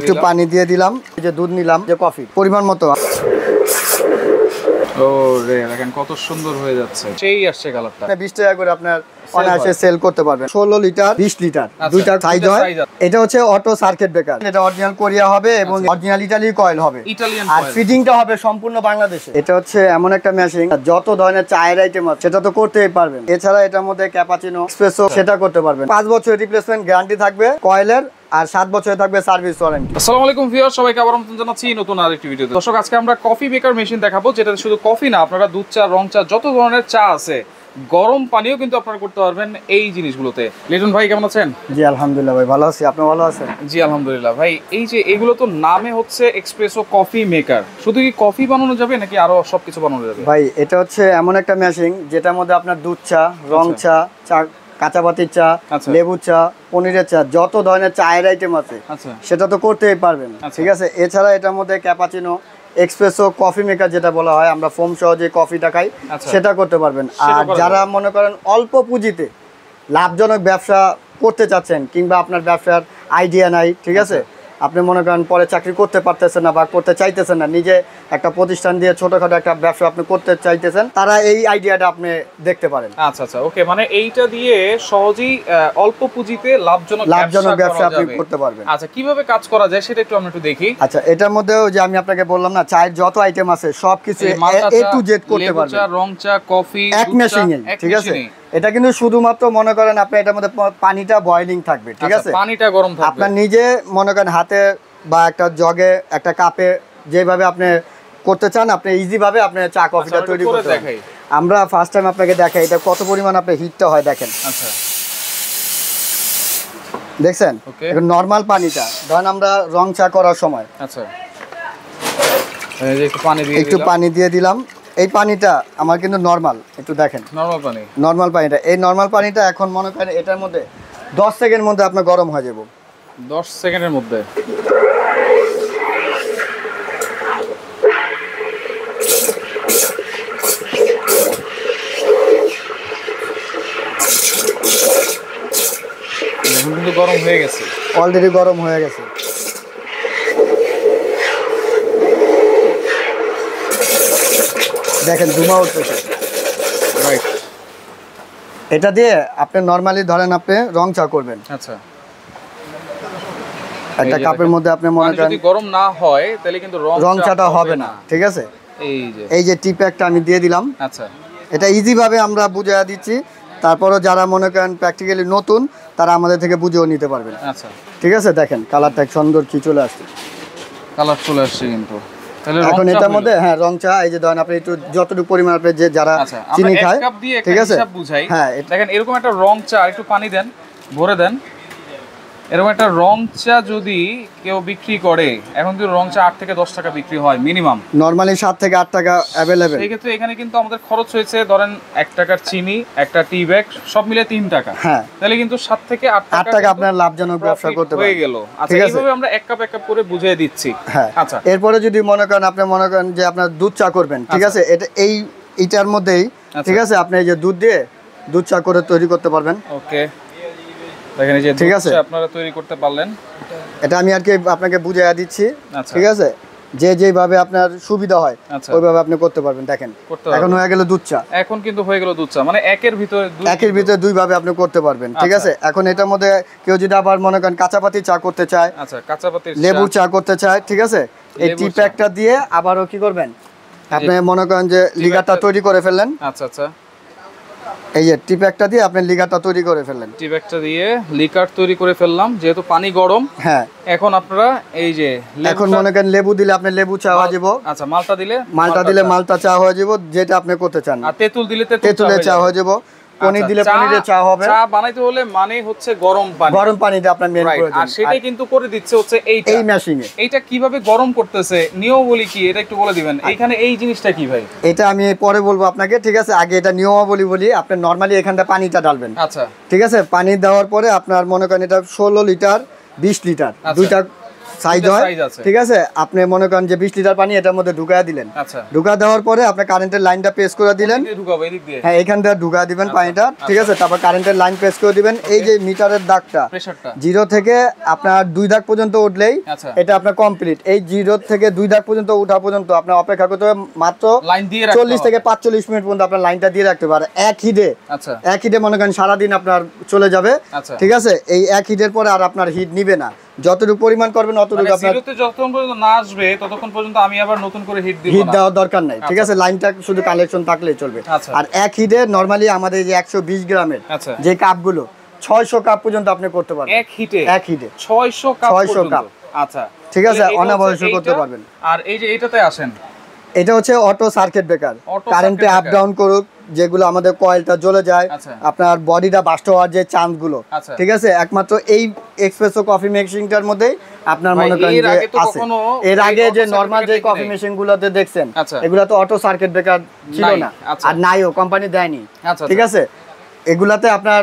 একটু পানি দিয়ে দিলাম, এই যে দুধ নিলাম, যে কফি পরিমাণ মতো। ও রে দেখেন কত সুন্দর হয়ে যাচ্ছে, সেই আসছে কালারটা। 20 টাকা করে আপনার অনায়াসে সেল করতে পারবেন। 16 লিটার 20 লিটার দুইটা সাইজ হয়। এটা হচ্ছে অটো সার্কিট ব্রেকার, এটা অরিজিনাল কোরিয়া হবে এবং অরিজিনাল ইতালি কয়েল হবে, আর ফিটিংটা হবে সম্পূর্ণ বাংলাদেশে। এটা হচ্ছে এমন একটা মেশিন, যত ধরনের চায়ের আইটেম আছে সেটা তো করতেই পারবেন। এছাড়া এটার মধ্যে ক্যাপাচিনো, এসপ্রেসো সেটা করতে পারবেন। 5 বছরের রিপ্লেসমেন্ট গ্যারান্টি থাকবে কয়েলের, আর 7 বছরে থাকবে সার্ভিস ওয়ারেন্টি। আসসালামু আলাইকুম ভিউয়ার, সবাইকে আবার আমন্ত্রণ জানাচ্ছি নতুন আরেকটি ভিডিওতে। দর্শক, আজকে আমরা কফি মেকার মেশিন দেখাবো, যেটাতে শুধু কফি না, আপনারা দুধ চা, রং চা, যত ধরনের চা আছে, গরম পানিও কিন্তু আপনারা করতে পারবেন এই জিনিসগুলোতে। লিটন ভাই কেমন আছেন? জি আলহামদুলিল্লাহ ভাই, ভালো আছি। আপনি ভালো আছেন? জি আলহামদুলিল্লাহ ভাই। এই যে এগুলো তো নামে হচ্ছে এক্সপ্রেসো কফি মেকার, শুধু কি কফি বানানো যাবে নাকি আরো সবকিছু বানানো যাবে? ভাই এটা হচ্ছে এমন একটা মেশিন যেটার মধ্যে আপনার দুধ চা, রং চা, কাঁচা পাতির চা, লেবু চা, পনিরের চা, যত ধরনের চায়ের আইটেম আছে সেটা তো করতেই পারবেন। ঠিক আছে, এছাড়া এটার মধ্যে ক্যাপাচিনো, এক্সপ্রেসো, কফি মেকার যেটা বলা হয়, আমরা ফোম সহ যে কফিটা খাই সেটা করতে পারবেন। আর যারা মনে করেন অল্প পুঁজিতে লাভজনক ব্যবসা করতে চাচ্ছেন, কিংবা আপনার ব্যবসার আইডিয়া নাই, ঠিক আছে, আপনি মনে করেন পরে চাকরি করতে পারতেছেন না বা করতে চাইতেছেন না, নিজে একটা প্রতিষ্ঠান দিয়ে ছোটখাটো একটা ব্যবসা আপনি করতে চাইতেছেন, তারা এই আইডিয়াটা আপনি দেখতে পারেন। আচ্ছা আচ্ছা, ওকে, মানে এইটা দিয়ে সহজেই অল্প পুঁজিতে লাভজনক ব্যবসা আপনি করতে পারবেন। আচ্ছা, কিভাবে কাজ করা যায় সেটা একটু আমরা একটু দেখি। আচ্ছা, এটার মধ্যে যে আমি আপনাকে বললাম না, চায়ের যত আইটেম আছে সবকিছু এ টু জেড করতে পারবেন। চা, রং চা, কফি এক মেশিনে, ঠিক আছে। এটা কিন্তু শুধুমাত্র মনে করেন আপনি এটার মধ্যে পানিটা বয়লিং থাকবে, ঠিক আছে, পানিটা গরম থাকবে। আপনার নিজে মনে করেন হাতে বা একটা জগে, একটা কাপে, যেভাবে আপনি করতে চান আপনি ইজি ভাবে আপনি চা কফিটা তৈরি করতে পারেন। আমরা ফার্স্ট টাইম আপনাকে দেখাই এটা কত পরিমাণ আপনি হিটটা হয় দেখেন। আচ্ছা, দেখছেন এখন নরমাল পানিটা ধরেন আমরা রং চা করার সময়, আচ্ছা, এই যে একটু পানি দিয়ে দিলাম। এই পানিটা আমার কিন্তু নরমাল, একটু দেখেন নরমাল পানিটা, এই নরমাল পানিটা এখন মনে করেন এটার মধ্যে 10 সেকেন্ডের মধ্যে আপনার গরম হয়ে যাবে। 10 সেকেন্ডের মধ্যে কিন্তু গরম হয়ে গেছে, অলরেডি গরম হয়ে গেছে। দেখেন ধুমা উঠতেছে। রাইট, এটা দিয়ে আপনি নরমালি ধরেন আপনি রং চা করবেন। আচ্ছা, একটা কাপের মধ্যে আপনি মনে করেন যদি গরম না হয় তাহলে কিন্তু রং চাটা হবে না, ঠিক আছে। এই যে টিপ একটা আমি দিয়ে দিলাম। আচ্ছা, এটা ইজি ভাবে আমরা বুঝিয়ে দিচ্ছি, তারপরও যারা মনে করেন প্র্যাকটিক্যালি নতুন তারা আমাদের থেকে বুঝেও নিতে পারবেন। আচ্ছা, ঠিক আছে, দেখেন কালারটা সুন্দর কি চলে আসছে, কালার চলে আসছে কিন্তু। এখন এটার মধ্যে হ্যাঁ রং চা, এই যে ধরেন আপনি একটু যতটুকু পরিমাণ আপনি যে যারা চিনি খায়, ঠিক আছে, হ্যাঁ দেখেন এরকম একটা রং চা, একটু পানি দেন, ভরে দেন। এরকম একটা রং চা যদি কেউ বিক্রি করে, এখন কিন্তু রং চা 8 থেকে 10 টাকা বিক্রি হয় মিনিমাম, নরমালি 7 থেকে 8 টাকা অ্যাভেলেবেল। সেই ক্ষেত্রে এখানে কিন্তু আমাদের খরচ হয়েছে ধরেন 1 টাকার চিনি, একটা টি ব্যাগ, সব মিলে 3 টাকা। হ্যাঁ, তাহলে কিন্তু 7 থেকে 8 টাকা আপনার লাভজনক ব্যবসা করতে হয়ে গেল। আচ্ছা, এইভাবে আমরা এক কাপ করে বুঝিয়ে দিচ্ছি। হ্যাঁ, আচ্ছা, এরপরে যদি মনে করেন আপনি মনে করেন যে আপনার দুধ চা করবেন, ঠিক আছে, এটা এইটার মধ্যেই, ঠিক আছে, আপনি এই যে দুধ দিয়ে দুধ চা করে তৈরি করতে পারবেন। ওকে, দেখেন এই যে ঠিক আছে আপনারা তৈরি করতে পারলেন। এটা আমি আর কি আপনাকে বুঝিয়ে দিচ্ছি, ঠিক আছে, যেভাবে আপনার সুবিধা হয় ওইভাবে আপনি করতে পারবেন। দেখেন এখন হয়ে গেল দুধ চা, এখন কিন্তু হয়ে গেল দুধ চা, মানে একের ভিতরে দুই ভাবে আপনি করতে পারবেন। ঠিক আছে, এখন এটার মধ্যে কেউ যদি আবার মনে করেন কাঁচা পাতি চা করতে চায়, আচ্ছা, কাঁচা পাতি লেবু চা করতে চায়, ঠিক আছে, এই টি প্যাকটা দিয়ে আবারও কি করবেন, আপনি মনে করেন যে লিগারটা তৈরি করে ফেললেন। আচ্ছা আচ্ছা, এই যে টি প্যাকটা দিয়ে আপনি লিগারটা তৈরি করে ফেললেন। টি প্যাকটা দিয়ে লিকার তৈরি করে ফেললাম, যেহেতু পানি গরম। হ্যাঁ, এখন আপনারা এই যে এখন মনে করেন লেবু দিলে আপনি লেবু চা হয়ে যাব। আচ্ছা, মালটা দিলে মালটা চা হয়ে যাব, যেটা আপনি করতে চান। আর তেঁতুল দিলে তেঁতুলের চা হয়ে যাব, পনির দিলে পনিরের চা হবে। চা বানাইতে হলে মানে হচ্ছে গরম পানিতে আপনার মেন প্রয়োজন, আর সেটাই কিন্তু করে দিচ্ছে হচ্ছে এই মেশিনে। এইটা কিভাবে গরম করতেছে, নিয়মাবলী কি, এটা একটু বলে দিবেন। এইখানে এই জিনিসটা কি ভাই? এটা আমি পরে বলবো আপনাকে, ঠিক আছে, আগে এটা নিয়মাবলী বলি। আপনি নরমালি এখানটা পানিটা ঢালবেন। আচ্ছা, ঠিক আছে, পানি দেওয়ার পরে আপনার মনে করেন এটা 16 লিটার 20 লিটার দুইটা সাইজ হয়, ঠিক আছে। আপনি মনে করেন যে 20 লিটার পানি এটার মধ্যে ঢুকায় দিলেন, ঢুকা দেওয়ার পরে আপনি কারেন্টের লাইনটা প্রেস করে দিলেন, হ্যাঁ এখান থেকে ঢুকা দিবেন পানিটা, ঠিক আছে। তারপর কারেন্টের লাইন প্রেস করে দিবেন। এই যে মিটারের দাগটা 0 থেকে আপনার 2 দাগ পর্যন্ত উঠলেই এটা আপনার কমপ্লিট। এই 0 থেকে 2 দাগ পর্যন্ত উঠা পর্যন্ত আপনার অপেক্ষা করতে হবে মাত্র 40 থেকে 45 মিনিট পর্যন্ত আপনার লাইনটা দিয়ে রাখতে পারে এক হিটে মনে করেন সারাদিন আপনার চলে যাবে, ঠিক আছে। এই এক হিটের পরে আর আপনার হিট নিবে না, যতটুকু পরিমাণ করবেন অতটুকু আপনার যতক্ষণ পর্যন্ত না আসবে ততক্ষণ পর্যন্ত আমি আবার নতুন করে হিট দিব না, হিট দেওয়ার দরকার নাই, ঠিক আছে। লাইনটা শুধু কালেকশন থাকলেই চলবে। আর এক হিটে নরমালি আমাদের যে 120 গ্রামের যে কাপগুলো 600 কাপ পর্যন্ত আপনি করতে পারবেন এক হিটে 600 কাপ। আচ্ছা, ঠিক আছে, অনাবশ্যক করতে পারবেন। আর এই যে এটাতে আসেন, এটা হচ্ছে অটো সার্কিট ব্রেকার, কারেন্টে আপ ডাউন করুক, যেগুলো আমাদের কয়েলটা জ্বলে যায়, আপনার বডিটা বাস্ট হওয়ার যে চান্স গুলো, ঠিক আছে, একমাত্র এই এক্সপ্রেসো কফি মেশিনটার মধ্যেই আপনার মনে করেন যে আছে। এর আগে যে নরমাল যে কফি মেশিন গুলোতে দেখছেন এগুলা তো অটো সার্কিট ব্রেকার ছিল না, আর নাইও, কোম্পানি দেয়নি, ঠিক আছে। এগুলাতে আপনার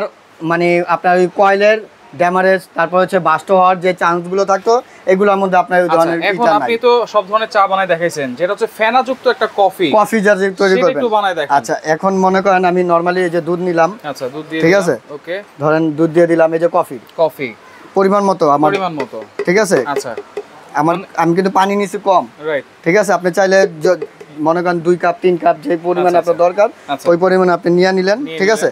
মানে আপনার ওই কয়েলের ড্যামারেজ, তারপর হচ্ছে বাস্ট হওয়ার যে চান্স গুলো থাকতো এগুলোর মধ্যে আপনার ওই ধরনের এখন আপনি তো সব ধরনের চা বানাই দেখাইছেন, যেটা হচ্ছে ফেনাযুক্ত একটা কফি জার তৈরি করবেন। আচ্ছা, এখন মনে করেন আমি নরমালি এই যে দুধ নিলাম, আচ্ছা দুধ দিয়ে, ঠিক আছে, ওকে, ধরেন দুধ দিয়ে দিলাম, এই যে কফি পরিমাণ মতো আমার পরিমাণ মতো, ঠিক আছে। আচ্ছা, আমি কিন্তু পানি নিছি কম, রাইট, ঠিক আছে। আপনি চাইলে মনে করেন 2 কাপ 3 কাপ যে পরিমাণ আপনার দরকার ওই পরিমাণ আপনি নিয়ে নিলেন, ঠিক আছে।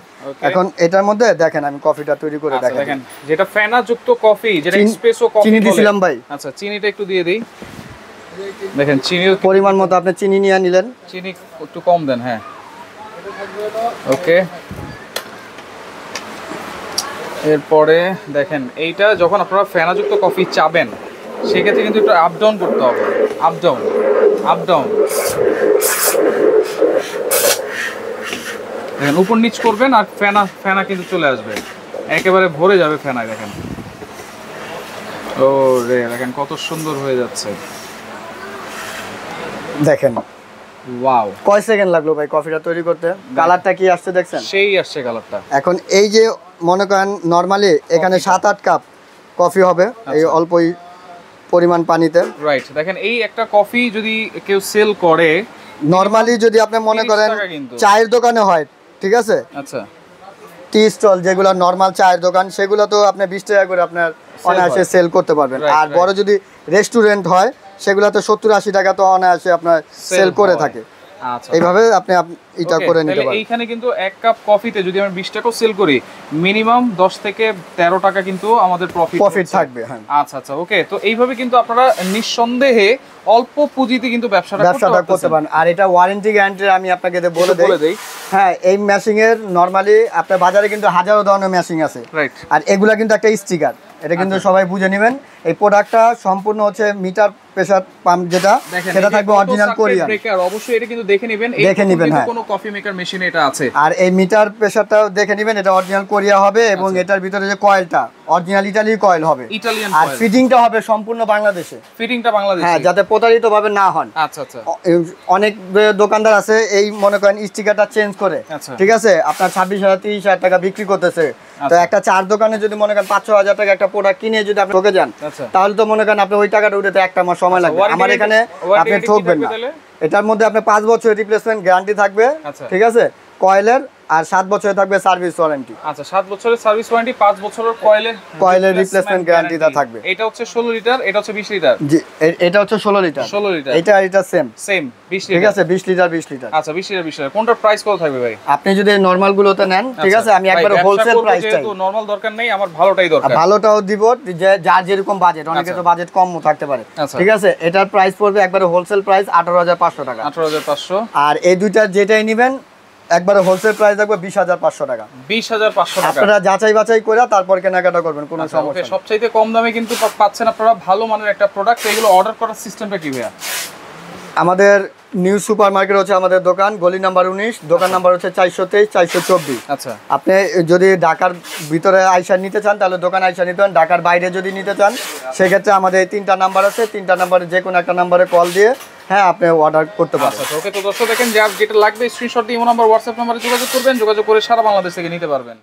এখন এটার মধ্যে দেখেন আমি কফিটা তৈরি করে দেখেন, যেটা ফেনাযুক্ত কফি, যেটা এসপ্রেসো কফি, চিনি দিছিলাম ভাই। আচ্ছা, চিনিটা একটু দিয়ে দেই, দেখেন চিনির পরিমাণ মতো আপনি চিনি নিয়ে নিলেন, চিনি একটু কম দেন, হ্যাঁ, ওকে। এরপরে দেখেন এইটা যখন আপনারা ফেনাযুক্ত কফি চাবেন সেক্ষেত্রে কিন্তু একটু আপ ডাউন করতে হবে, আপ ডাউন দেখেন, উপর নিচ করবেন আর ফেনা কিন্তু চলে আসবে, একেবারে ভরে যাবে ফেনায়। দেখেন, ও রে, দেখেন কত সুন্দর হয়ে যাচ্ছে, দেখেন, ওয়াও। কয় সেকেন্ড লাগলো ভাই কফিটা তৈরি করতে? কালারটা কি আসছে দেখছেন? সেই আসছে কালারটা। এখন এই যে মনে করেন নরমালি এখানে 7-8 কাপ কফি হবে এই অল্পই পরিমাণ পানিতে, রাইট। দেখেন এই একটা কফি যদি কেউ সেল করে নরমালি, যদি আপনি মনে করেন চায়ের দোকানে হয়, ঠিক আছে, আচ্ছা, টি স্টল যেগুলো নরমাল চায়ের দোকান সেগুলো তো আপনি 20 টাকা করে আপনার অনায়াসে সেল করতে পারবেন। আর বড় যদি রেস্টুরেন্ট হয় সেগুলো তো 70-80 টাকা তো অনায়াসে আপনার সেল করে থাকে। আচ্ছা, এইভাবে আপনি এটা করে নিতে পারেন। এইখানে কিন্তু 1 কাপ কফিতে যদি আমরা 20 টাকা সেল করি, মিনিমাম 10 থেকে 13 টাকা কিন্তু আমাদের প্রফিট থাকবে। হ্যাঁ, আচ্ছা আচ্ছা, ওকে। তো এইভাবে কিন্তু আপনারা নিঃসন্দেহে অল্প পুঁজিতে কিন্তু ব্যবসাটা করতে পারেন। আর এটা ওয়ারেন্টি গ্যারান্টি আমি আপনাকে বলে দেই। হ্যাঁ, এই মেশিং এর নরমালি আপনার বাজারে কিন্তু হাজারো ধরনের মেশিং আছে, রাইট। আর এগুলা কিন্তু একটা স্টিকার, এটা কিন্তু সবাই বুঝে নেবেন। এই প্রোডাক্টটা সম্পূর্ণ হচ্ছে মিটার প্রেসার পাম্প, যেটা সেটা থাকবে অরিজিনাল কোরিয়ান। অবশ্যই এটা কিন্তু দেখে নেবেন, হ্যাঁ, কোনো কফি মেকার মেশিনে এটা আছে। আর এই মিটার প্রেসারটাও দেখে নেবেন, এটা অরিজিনাল কোরিয়া হবে এবং এটার ভিতরে যে কয়েলটা অরিজিনাল ইতালি কয়েল হবে, ইতালিয়ান কয়েল। আর ফিটিংটা হবে সম্পূর্ণ বাংলাদেশে, ফিটিংটা বাংলাদেশে, হ্যাঁ, যাতে প্রতারিত ভাবে না হন। আচ্ছা আচ্ছা, অনেক দোকানদার আছে এই মনে করেন স্টিকারটা চেঞ্জ করে, ঠিক আছে, আপনার 26,000-30,000 টাকা বিক্রি করতেছে। তো একটা চার দোকানে যদি মনে করেন 5-6 হাজার টাকা একটা প্রোডাক্ট কিনে যদি আপনি ঠকে যান, তাহলে তো মনে করেন আপনি ওই টাকাটা উঠাতে 1 মাস সময় লাগবে। আমার এখানে আপনি ঠকবেন না। এটার মধ্যে আপনার 5 বছরের রিপ্লেসমেন্ট গ্যারান্টি থাকবে, ঠিক আছে, কয়েলের। আর 7 বছরে থাকবে সার্ভিস ওয়ারেন্টি। আচ্ছা, 7 বছরের সার্ভিস ওয়ারেন্টি, 5 বছরের কয়েলের রিপ্লেসমেন্ট গ্যারান্টিটা থাকবে। এটা হচ্ছে 16 লিটার, এটা হচ্ছে 20 লিটার। জি, এটা হচ্ছে 16 লিটার। এটা সেম 20 লিটার, ঠিক আছে, 20 লিটার। আচ্ছা, 20 লিটার। কোনটার প্রাইস কত থাকবে ভাই? আপনি যদি নরমাল গুলোতে নেন, ঠিক আছে, আমি একবারে হোলসেল প্রাইস চাই। তো নরমাল দরকার নেই, আমার ভালোটাই দরকার। ভালোটাও দিব, যে যার যেরকম বাজেট, অনেকে তো বাজেট কমও থাকতে পারে, ঠিক আছে। এটার প্রাইস পড়বে একবারে হোলসেল প্রাইস 18,500 টাকা। 18,500। আর এই দুইটার যেটাই নেবেন একবারে হোলসেল প্রাইস থাকবে 20,500 টাকা। 20,500 টাকা। আপনারা যাচাই বাছাই করে তারপর কেনাকাটা করবেন, কোনো সমস্যা নেই। সবচাইতে কম দামে কিন্তু পাচ্ছেন আপনারা ভালো মানের একটা প্রোডাক্ট। এগুলো অর্ডার করার সিস্টেমটা কি ভাইয়া? আমাদের নিউ সুপার মার্কেট হচ্ছে আমাদের দোকান, গলি নাম্বার 19, দোকান নাম্বার হচ্ছে 423-424। আচ্ছা, আপনি যদি ঢাকার ভিতরে আইসা নিতে চান তাহলে দোকান আইসা নিতে পারেন। ঢাকার বাইরে যদি নিতে চান সেক্ষেত্রে আমাদের 3টা নাম্বার আছে, 3টা নাম্বারে যে কোনো একটা নাম্বারে কল দিয়ে, হ্যাঁ, আপনি অর্ডার করতে পারেন। আচ্ছা, ওকে। তো দর্শক দেখেন, যার যেটা লাগবে স্ক্রিনশট দিয়ে ইমো নাম্বার, হোয়াটসঅ্যাপ নাম্বারে যোগাযোগ করবেন, যোগাযোগ করে সারা বাংলাদেশ থেকে নিতে পারবেন।